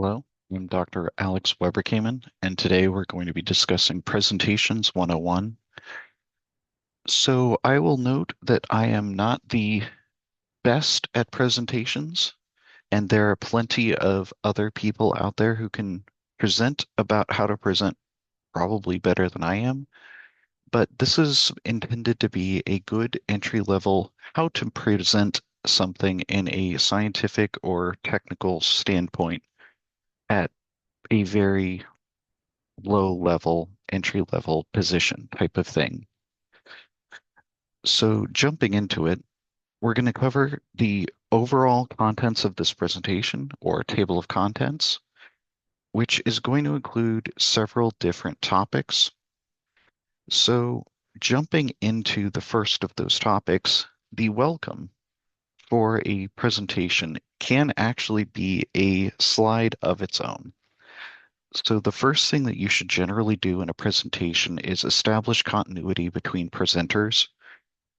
Hello, I'm Dr. Alex Weber-Kamin, and today we're going to be discussing Presentations 101. So I will note that I am not the best at presentations, and there are plenty of other people out there who can present about how to present probably better than I am, but this is intended to be a good entry level how to present something in a scientific or technical standpoint at a very low level, entry level position type of thing. So jumping into it, we're going to cover the overall contents of this presentation or table of contents, which is going to include several different topics. So jumping into the first of those topics, the welcome for a presentation can actually be a slide of its own. So the first thing that you should generally do in a presentation is establish continuity between presenters.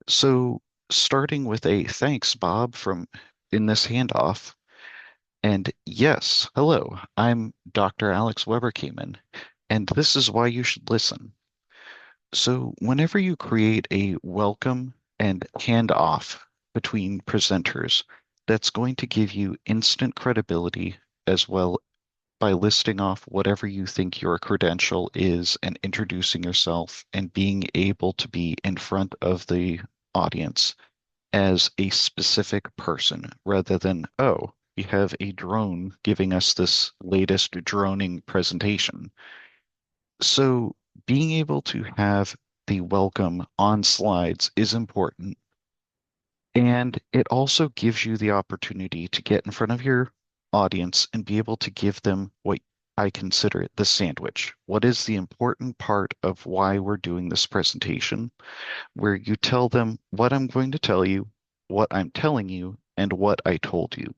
So starting with a thanks, Bob, from in this handoff, and yes, hello, I'm Dr. Alex Weber-Kamin, and this is why you should listen. So whenever you create a welcome and handoff between presenters, that's going to give you instant credibility as well by listing off whatever you think your credential is and introducing yourself and being able to be in front of the audience as a specific person rather than, oh, we have a drone giving us this latest droning presentation. So being able to have the welcome on slides is important. And it also gives you the opportunity to get in front of your audience and be able to give them what I consider the sandwich. What is the important part of why we're doing this presentation, where you tell them what I'm going to tell you, what I'm telling you, and what I told you.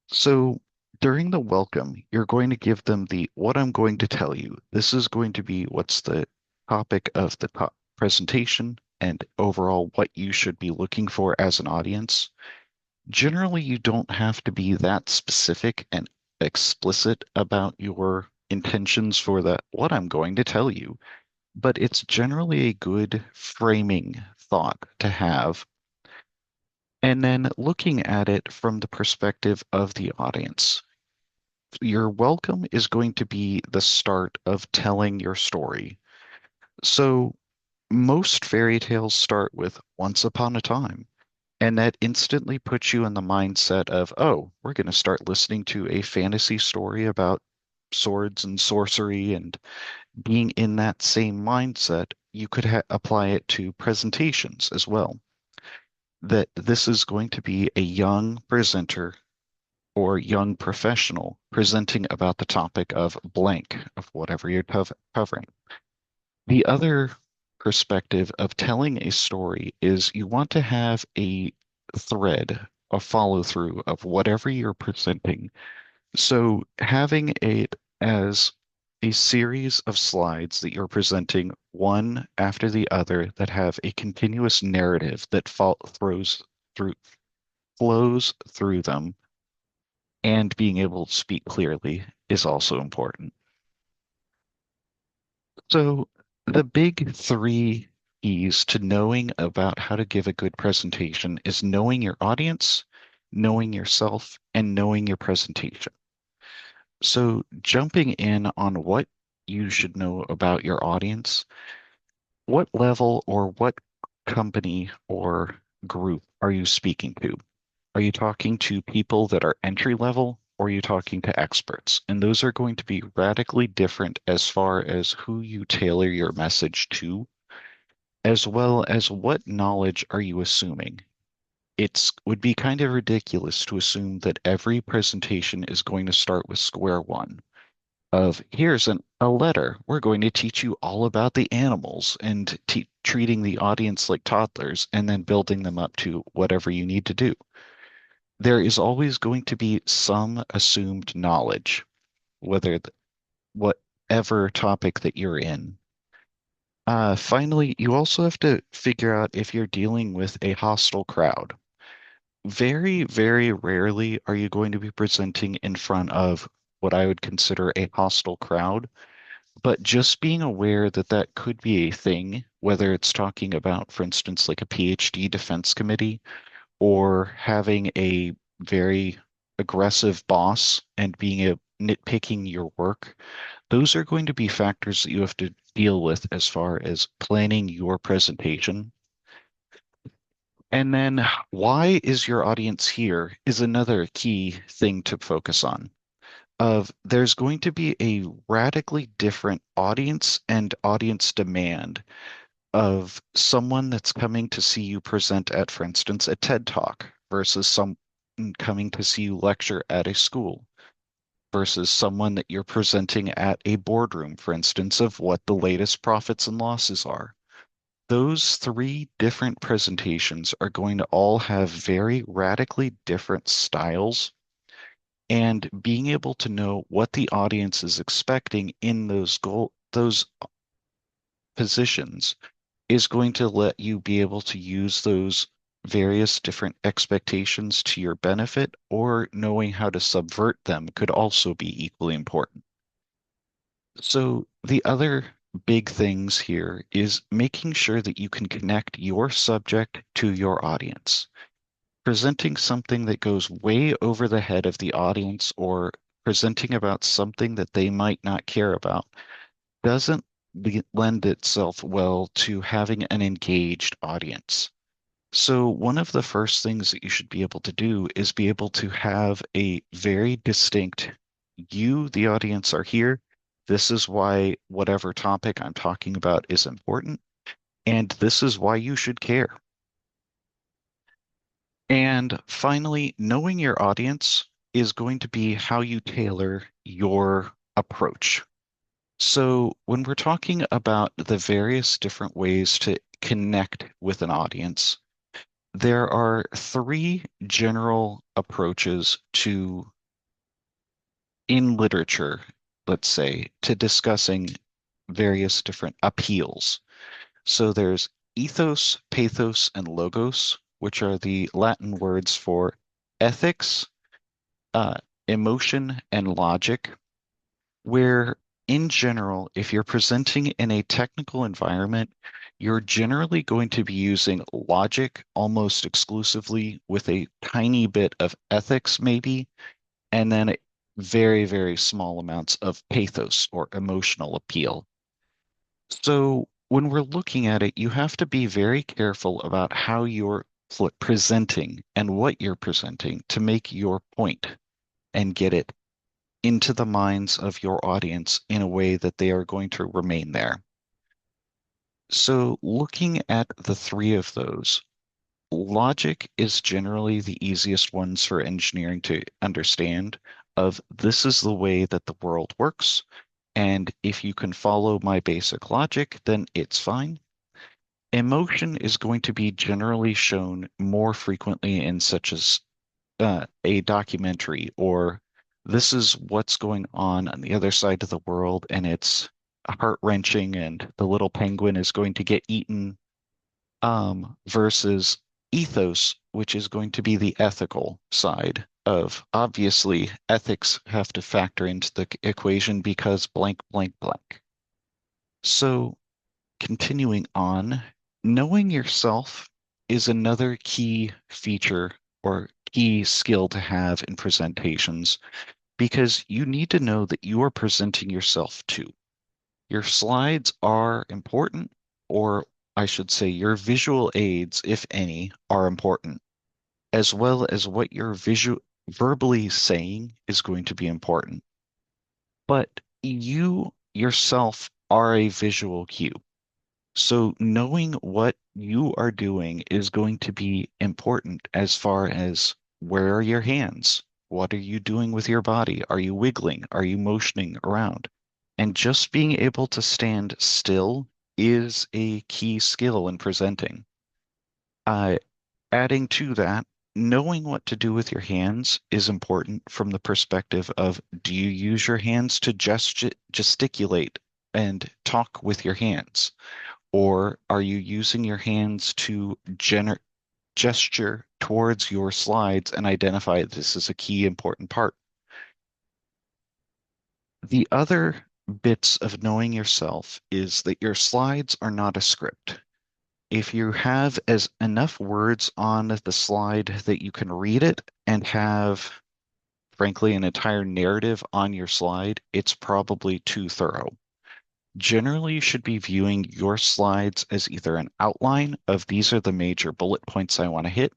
So during the welcome, you're going to give them the what I'm going to tell you. This is going to be what's the topic of the presentation and overall what you should be looking for as an audience. Generally, you don't have to be that specific and explicit about your intentions for the what I'm going to tell you, but it's generally a good framing thought to have. And then looking at it from the perspective of the audience. Your welcome is going to be the start of telling your story. So most fairy tales start with once upon a time. And that instantly puts you in the mindset of, oh, we're going to start listening to a fantasy story about swords and sorcery. And being in that same mindset, you could apply it to presentations as well. That this is going to be a young presenter or young professional presenting about the topic of blank, of whatever you're covering. The other perspective of telling a story is you want to have a thread, a follow through of whatever you're presenting. So having it as a series of slides that you're presenting one after the other that have a continuous narrative that through flows through them and being able to speak clearly is also important. So the big three keys to knowing about how to give a good presentation is knowing your audience, knowing yourself, and knowing your presentation. So jumping in on what you should know about your audience, what level or what company or group are you speaking to? Are you talking to people that are entry level or are you talking to experts? And those are going to be radically different as far as who you tailor your message to, as well as what knowledge are you assuming. It would be kind of ridiculous to assume that every presentation is going to start with square one of here's a letter. We're going to teach you all about the animals and treating the audience like toddlers and then building them up to whatever you need to do. There is always going to be some assumed knowledge, whatever topic that you're in. Finally, you also have to figure out if you're dealing with a hostile crowd. Very, very rarely are you going to be presenting in front of what I would consider a hostile crowd, but just being aware that that could be a thing, whether it's talking about, for instance, like a PhD defense committee or having a very aggressive boss and being a nitpicking your work, those are going to be factors that you have to deal with as far as planning your presentation. And then why is your audience here is another key thing to focus on. Of there's going to be a radically different audience and audience demand of someone that's coming to see you present at, for instance, a TED Talk versus someone coming to see you lecture at a school versus someone that you're presenting at a boardroom, for instance, of what the latest profits and losses are. Those three different presentations are going to all have very radically different styles, and being able to know what the audience is expecting in those positions is going to let you be able to use those various different expectations to your benefit, or knowing how to subvert them could also be equally important. So the other big things here is making sure that you can connect your subject to your audience. Presenting something that goes way over the head of the audience or presenting about something that they might not care about doesn't lend itself well to having an engaged audience. So one of the first things that you should be able to do is be able to have a very distinct, you, the audience, are here. This is why whatever topic I'm talking about is important, and this is why you should care. And finally, knowing your audience is going to be how you tailor your approach. So when we're talking about the various different ways to connect with an audience, there are three general approaches to, in literature, let's say, to discussing various different appeals. So there's ethos, pathos, and logos, which are the Latin words for ethics, uh, emotion, and logic, where in general, if you're presenting in a technical environment, you're generally going to be using logic almost exclusively with a tiny bit of ethics, maybe, and then very, very small amounts of pathos or emotional appeal. So when we're looking at it, you have to be very careful about how you're presenting and what you're presenting to make your point and get it into the minds of your audience in a way that they are going to remain there. So looking at the three of those, logic is generally the easiest ones for engineering to understand of this is the way that the world works. And if you can follow my basic logic, then it's fine. Emotion is going to be generally shown more frequently in such as a documentary, or this is what's going on the other side of the world, and it's heart-wrenching, and the little penguin is going to get eaten, versus ethos, which is going to be the ethical side of obviously ethics have to factor into the equation because blank, blank, blank. So continuing on, knowing yourself is another key feature or key skill to have in presentations, because you need to know that you are presenting yourself too. Your slides are important, or I should say your visual aids, if any, are important, as well as what you're verbally saying is going to be important. But you yourself are a visual cue. So knowing what you are doing is going to be important as far as where are your hands? What are you doing with your body? Are you wiggling? Are you motioning around? And just being able to stand still is a key skill in presenting. Uh, Adding to that, knowing what to do with your hands is important from the perspective of, do you use your hands to gesticulate and talk with your hands? Or are you using your hands to gesture towards your slides and identify this is a key important part? The other bits of knowing yourself is that your slides are not a script. If you have as enough words on the slide that you can read it and have, frankly, an entire narrative on your slide, it's probably too thorough. Generally, you should be viewing your slides as either an outline of these are the major bullet points I want to hit,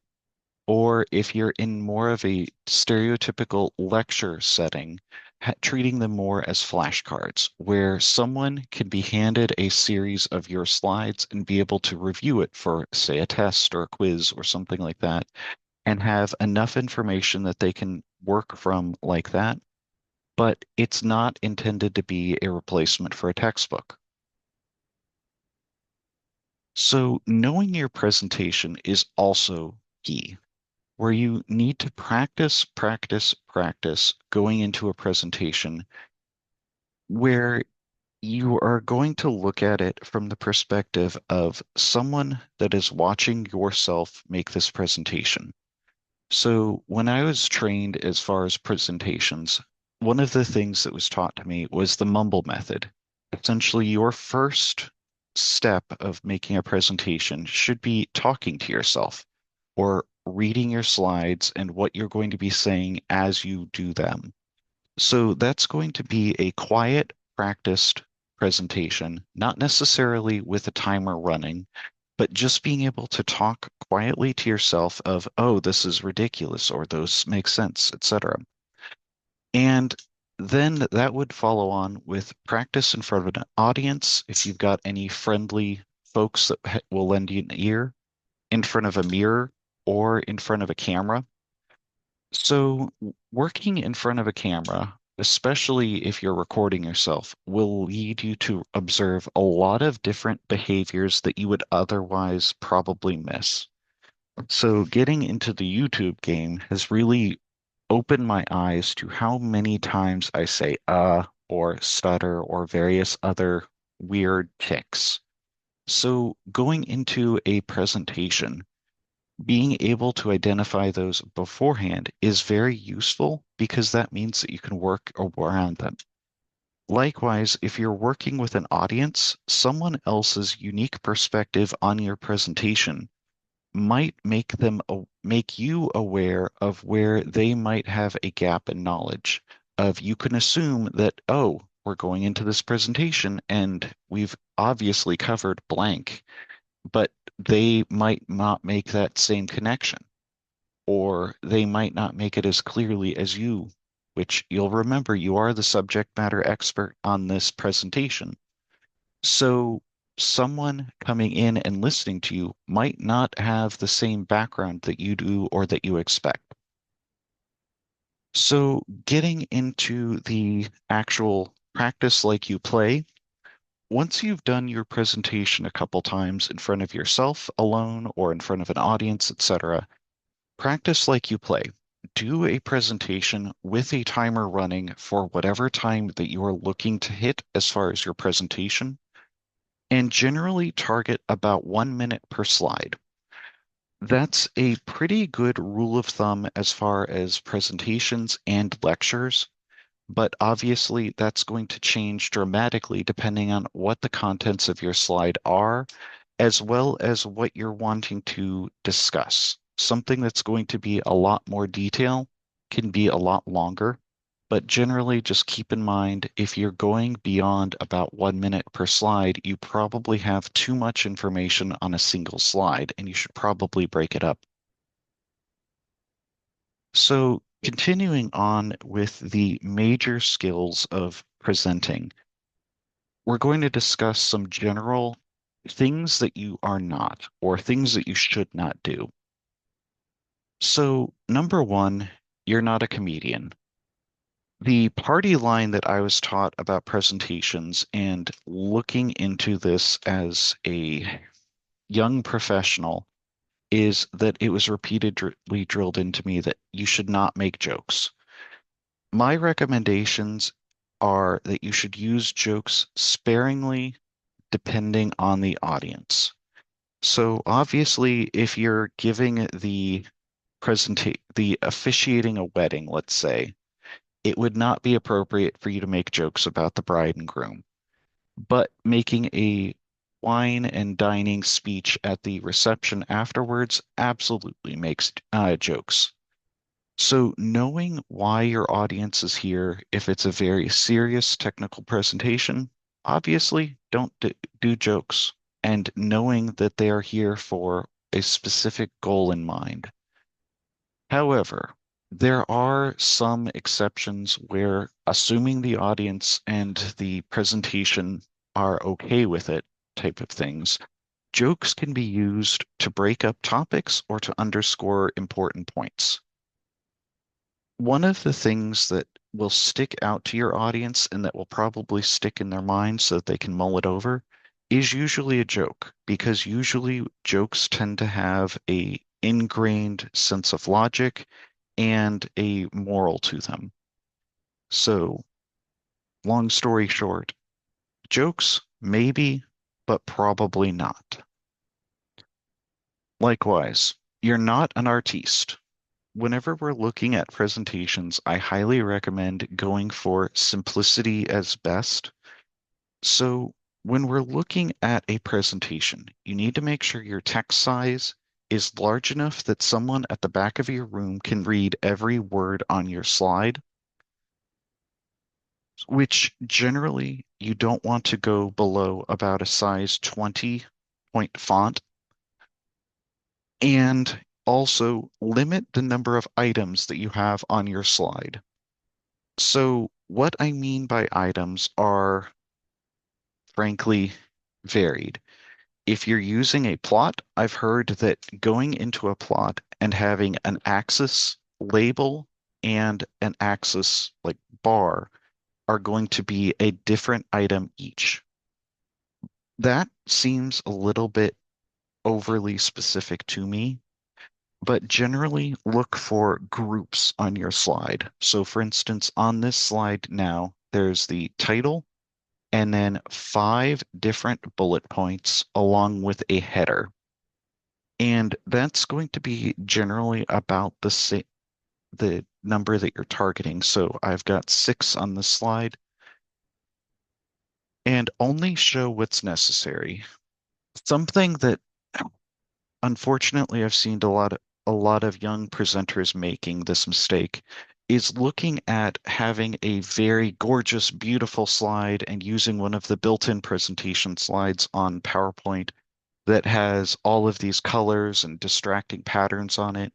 or if you're in more of a stereotypical lecture setting, treating them more as flashcards, where someone can be handed a series of your slides and be able to review it for, say, a test or a quiz or something like that, and have enough information that they can work from like that. But it's not intended to be a replacement for a textbook. So knowing your presentation is also key, where you need to practice, practice, practice going into a presentation where you are going to look at it from the perspective of someone that is watching yourself make this presentation. So when I was trained as far as presentations, one of the things that was taught to me was the mumble method. Essentially, your first step of making a presentation should be talking to yourself or reading your slides and what you're going to be saying as you do them. So that's going to be a quiet, practiced presentation, not necessarily with a timer running, but just being able to talk quietly to yourself of, oh, this is ridiculous, or those make sense, etc. And then that would follow on with practice in front of an audience. If you've got any friendly folks that will lend you an ear, in front of a mirror, or in front of a camera. So working in front of a camera, especially if you're recording yourself, will lead you to observe a lot of different behaviors that you would otherwise probably miss. So getting into the YouTube game has really opened my eyes to how many times I say or stutter or various other weird tics. So going into a presentation, being able to identify those beforehand is very useful because that means that you can work around them. Likewise, if you're working with an audience, someone else's unique perspective on your presentation might make you aware of where they might have a gap in knowledge. Of you can assume that, oh, we're going into this presentation and we've obviously covered blank, but they might not make that same connection, or they might not make it as clearly as you, which you'll remember you are the subject matter expert on this presentation. So someone coming in and listening to you might not have the same background that you do or that you expect. So getting into the actual practice like you play, once you've done your presentation a couple times in front of yourself alone or in front of an audience, etc., practice like you play. Do a presentation with a timer running for whatever time that you are looking to hit as far as your presentation, and generally target about 1 minute per slide. That's a pretty good rule of thumb as far as presentations and lectures, but obviously that's going to change dramatically depending on what the contents of your slide are, as well as what you're wanting to discuss. Something that's going to be a lot more detail can be a lot longer, but generally just keep in mind if you're going beyond about 1 minute per slide, you probably have too much information on a single slide and you should probably break it up. So continuing on with the major skills of presenting, we're going to discuss some general things that you are not or things that you should not do. So, number one, you're not a comedian. The party line that I was taught about presentations and looking into this as a young professional is that it was repeatedly drilled into me that you should not make jokes. My recommendations are that you should use jokes sparingly depending on the audience. So obviously, if you're giving the officiating a wedding, let's say, it would not be appropriate for you to make jokes about the bride and groom. But making a wine and dining speech at the reception afterwards absolutely makes jokes. So knowing why your audience is here, if it's a very serious technical presentation, obviously don't do jokes. And knowing that they are here for a specific goal in mind. However, there are some exceptions where, assuming the audience and the presentation are okay with it, type of things, jokes can be used to break up topics or to underscore important points. One of the things that will stick out to your audience and that will probably stick in their mind so that they can mull it over is usually a joke, because usually jokes tend to have a ingrained sense of logic and a moral to them. So, long story short, jokes maybe, but probably not. Likewise, you're not an artiste. Whenever we're looking at presentations, I highly recommend going for simplicity as best. So when we're looking at a presentation, you need to make sure your text size is large enough that someone at the back of your room can read every word on your slide, which generally you don't want to go below about a size 20 point font. And also limit the number of items that you have on your slide. So what I mean by items are frankly varied. If you're using a plot, I've heard that going into a plot and having an axis label and an axis like bar are going to be a different item each. That seems a little bit overly specific to me, but generally look for groups on your slide. So for instance, on this slide now, there's the title and then 5 different bullet points along with a header. And that's going to be generally about the number that you're targeting. So I've got 6 on this slide, and only show what's necessary. Something that unfortunately I've seen a lot of young presenters making this mistake is looking at having a very gorgeous, beautiful slide and using one of the built-in presentation slides on PowerPoint that has all of these colors and distracting patterns on it.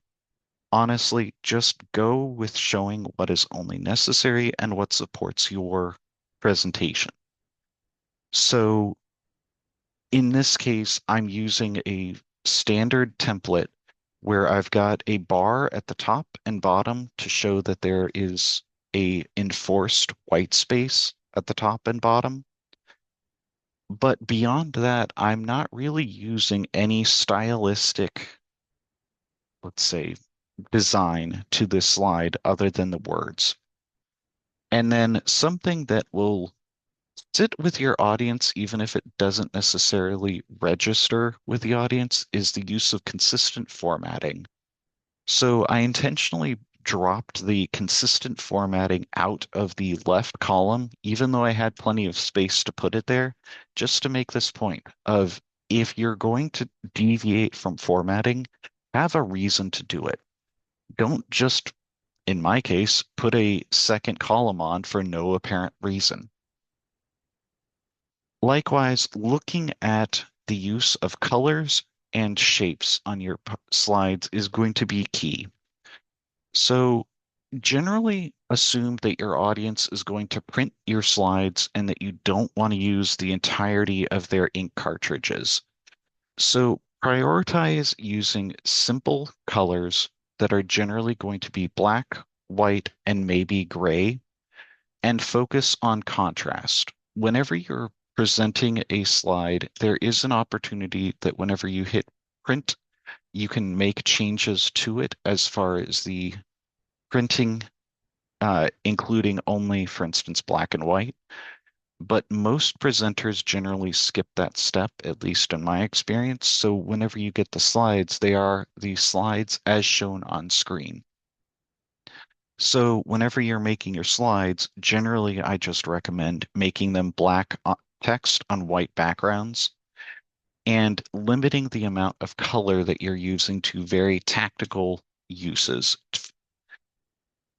Honestly, just go with showing what is only necessary and what supports your presentation. So in this case, I'm using a standard template where I've got a bar at the top and bottom to show that there is a enforced white space at the top and bottom. But beyond that, I'm not really using any stylistic, let's say, design to this slide other than the words. And then something that will sit with your audience, even if it doesn't necessarily register with the audience, is the use of consistent formatting. So I intentionally dropped the consistent formatting out of the left column, even though I had plenty of space to put it there, just to make this point of if you're going to deviate from formatting, have a reason to do it. Don't just, in my case, put a second column on for no apparent reason. Likewise, looking at the use of colors and shapes on your slides is going to be key. So generally assume that your audience is going to print your slides and that you don't want to use the entirety of their ink cartridges. So prioritize using simple colors that are generally going to be black, white, and maybe gray, and focus on contrast. Whenever you're presenting a slide, there is an opportunity that whenever you hit print, you can make changes to it as far as the printing, including only, for instance, black and white. But most presenters generally skip that step, at least in my experience. So whenever you get the slides, they are the slides as shown on screen. So whenever you're making your slides, generally I just recommend making them black text on white backgrounds and limiting the amount of color that you're using to very tactical uses.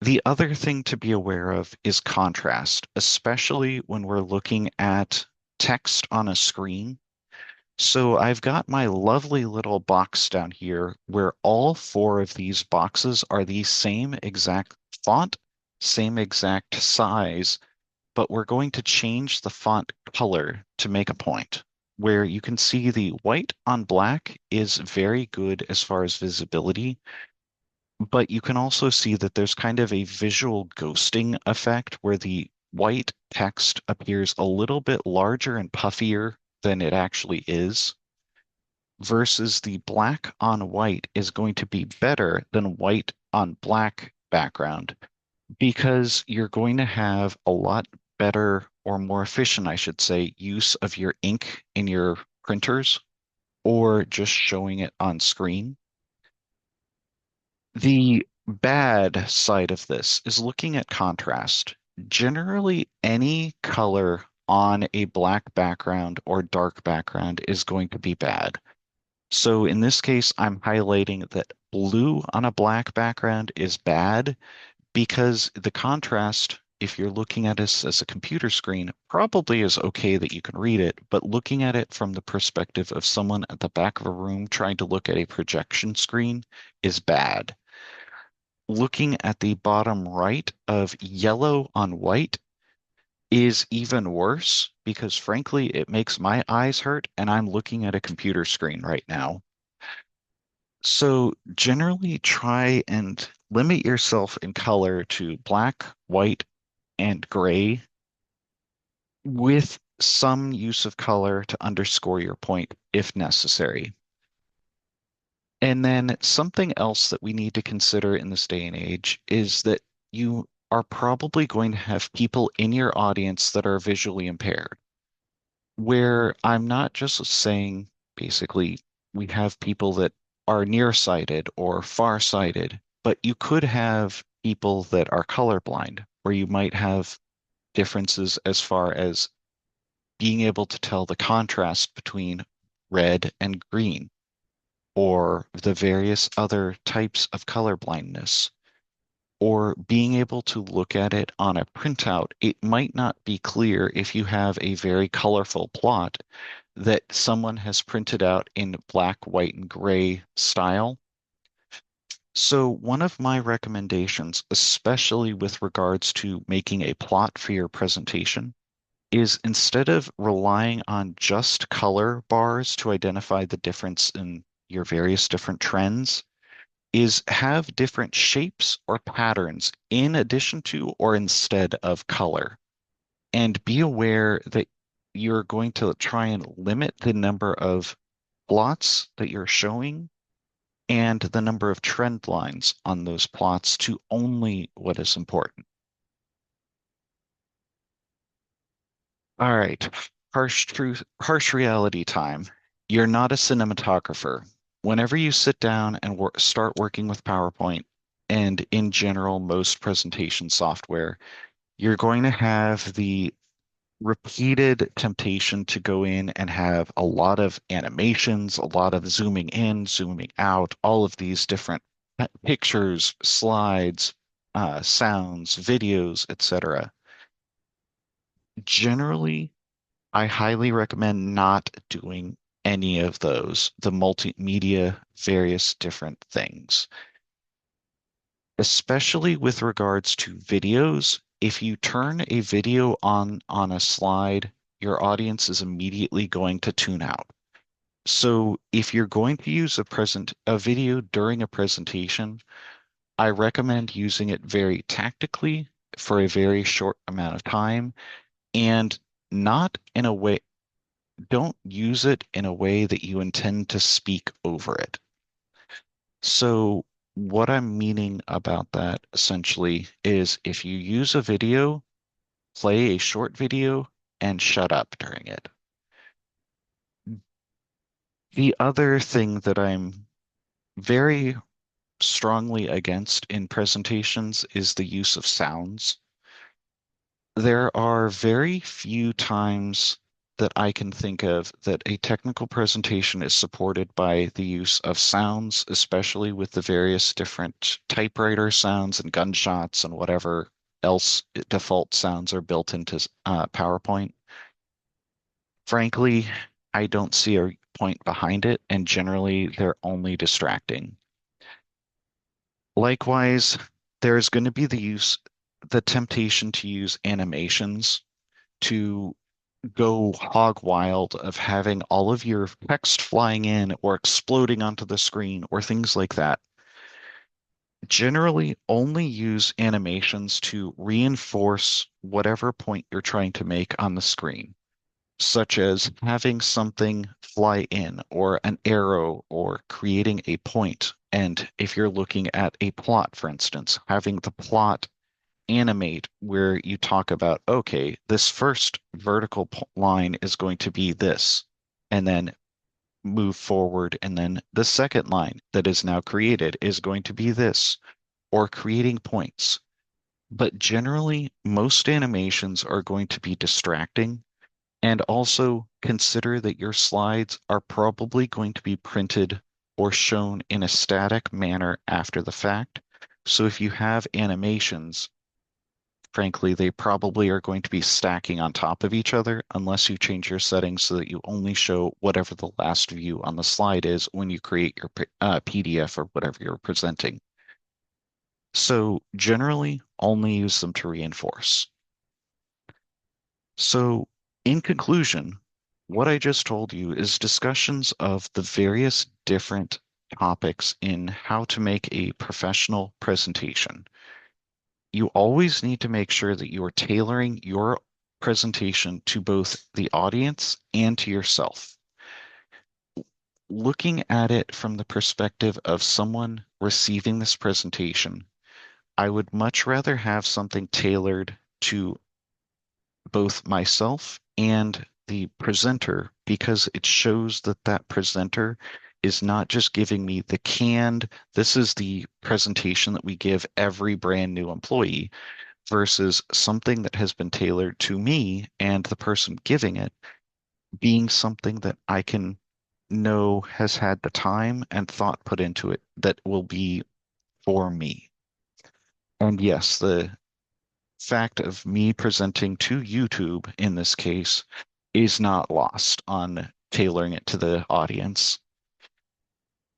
The other thing to be aware of is contrast, especially when we're looking at text on a screen. So I've got my lovely little box down here where all four of these boxes are the same exact font, same exact size, but we're going to change the font color to make a point. Where you can see the white on black is very good as far as visibility, but you can also see that there's kind of a visual ghosting effect where the white text appears a little bit larger and puffier than it actually is, versus the black on white is going to be better than white on black background because you're going to have a lot better or more efficient, I should say, use of your ink in your printers or just showing it on screen. The bad side of this is looking at contrast. Generally, any color on a black background or dark background is going to be bad. So in this case, I'm highlighting that blue on a black background is bad because the contrast, if you're looking at this as a computer screen, probably is okay that you can read it, but looking at it from the perspective of someone at the back of a room trying to look at a projection screen is bad. Looking at the bottom right of yellow on white is even worse because frankly, it makes my eyes hurt and I'm looking at a computer screen right now. So generally try and limit yourself in color to black, white, and gray with some use of color to underscore your point if necessary. And then something else that we need to consider in this day and age is that you are probably going to have people in your audience that are visually impaired, where I'm not just saying basically we have people that are nearsighted or farsighted, but you could have people that are colorblind, where you might have differences as far as being able to tell the contrast between red and green or the various other types of color blindness, or being able to look at it on a printout. It might not be clear if you have a very colorful plot that someone has printed out in black, white, and gray style. So one of my recommendations, especially with regards to making a plot for your presentation, is instead of relying on just color bars to identify the difference in your various different trends, is have different shapes or patterns in addition to or instead of color. And be aware that you're going to try and limit the number of plots that you're showing and the number of trend lines on those plots to only what is important. All right, harsh truth, harsh reality time. You're not a cinematographer. Whenever you sit down and start working with PowerPoint and in general most presentation software, you're going to have the repeated temptation to go in and have a lot of animations, a lot of zooming in, zooming out, all of these different pictures, slides, sounds, videos, etc. Generally, I highly recommend not doing any of those, the multimedia, various different things. Especially with regards to videos, if you turn a video on a slide, your audience is immediately going to tune out. So if you're going to use a video during a presentation, I recommend using it very tactically for a very short amount of time and not in a way, don't use it in a way that you intend to speak over it. So what I'm meaning about that essentially is if you use a video, play a short video and shut up during it. The other thing that I'm very strongly against in presentations is the use of sounds. There are very few times that I can think of that a technical presentation is supported by the use of sounds, especially with the various different typewriter sounds and gunshots and whatever else default sounds are built into PowerPoint. Frankly, I don't see a point behind it, and generally they're only distracting. Likewise, there's going to be the temptation to use animations to go hog wild of having all of your text flying in or exploding onto the screen or things like that. Generally, only use animations to reinforce whatever point you're trying to make on the screen, such as having something fly in or an arrow or creating a point. And if you're looking at a plot, for instance, having the plot animate where you talk about, okay, this first vertical line is going to be this, and then move forward, and then the second line that is now created is going to be this, or creating points. But generally, most animations are going to be distracting, and also consider that your slides are probably going to be printed or shown in a static manner after the fact. So if you have animations, frankly, they probably are going to be stacking on top of each other unless you change your settings so that you only show whatever the last view on the slide is when you create your PDF or whatever you're presenting. So generally, only use them to reinforce. So in conclusion, what I just told you is discussions of the various different topics in how to make a professional presentation. You always need to make sure that you are tailoring your presentation to both the audience and to yourself. Looking at it from the perspective of someone receiving this presentation, I would much rather have something tailored to both myself and the presenter because it shows that that presenter is not just giving me the canned, this is the presentation that we give every brand new employee, versus something that has been tailored to me and the person giving it being something that I can know has had the time and thought put into it that will be for me. And yes, the fact of me presenting to YouTube in this case is not lost on tailoring it to the audience.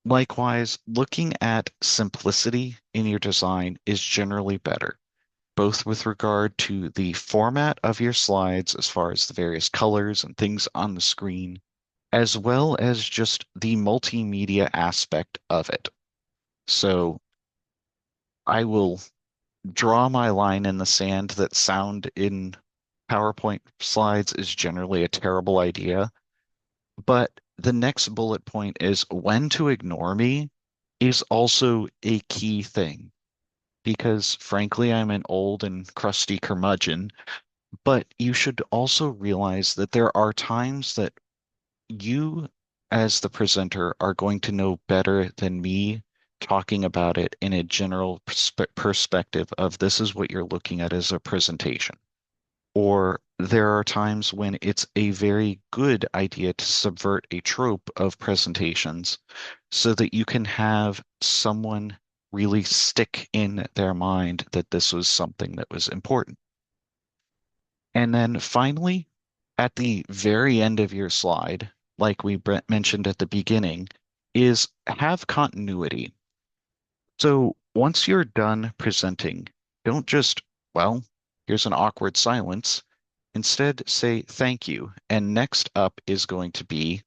Likewise, looking at simplicity in your design is generally better, both with regard to the format of your slides as far as the various colors and things on the screen, as well as just the multimedia aspect of it. So I will draw my line in the sand that sound in PowerPoint slides is generally a terrible idea. But the next bullet point is when to ignore me is also a key thing because frankly, I'm an old and crusty curmudgeon. But you should also realize that there are times that you, as the presenter, are going to know better than me talking about it in a general perspective of this is what you're looking at as a presentation. Or there are times when it's a very good idea to subvert a trope of presentations so that you can have someone really stick in their mind that this was something that was important. And then finally, at the very end of your slide, like we mentioned at the beginning, is have continuity. So once you're done presenting, don't just, well, here's an awkward silence. Instead, say thank you. And next up is going to be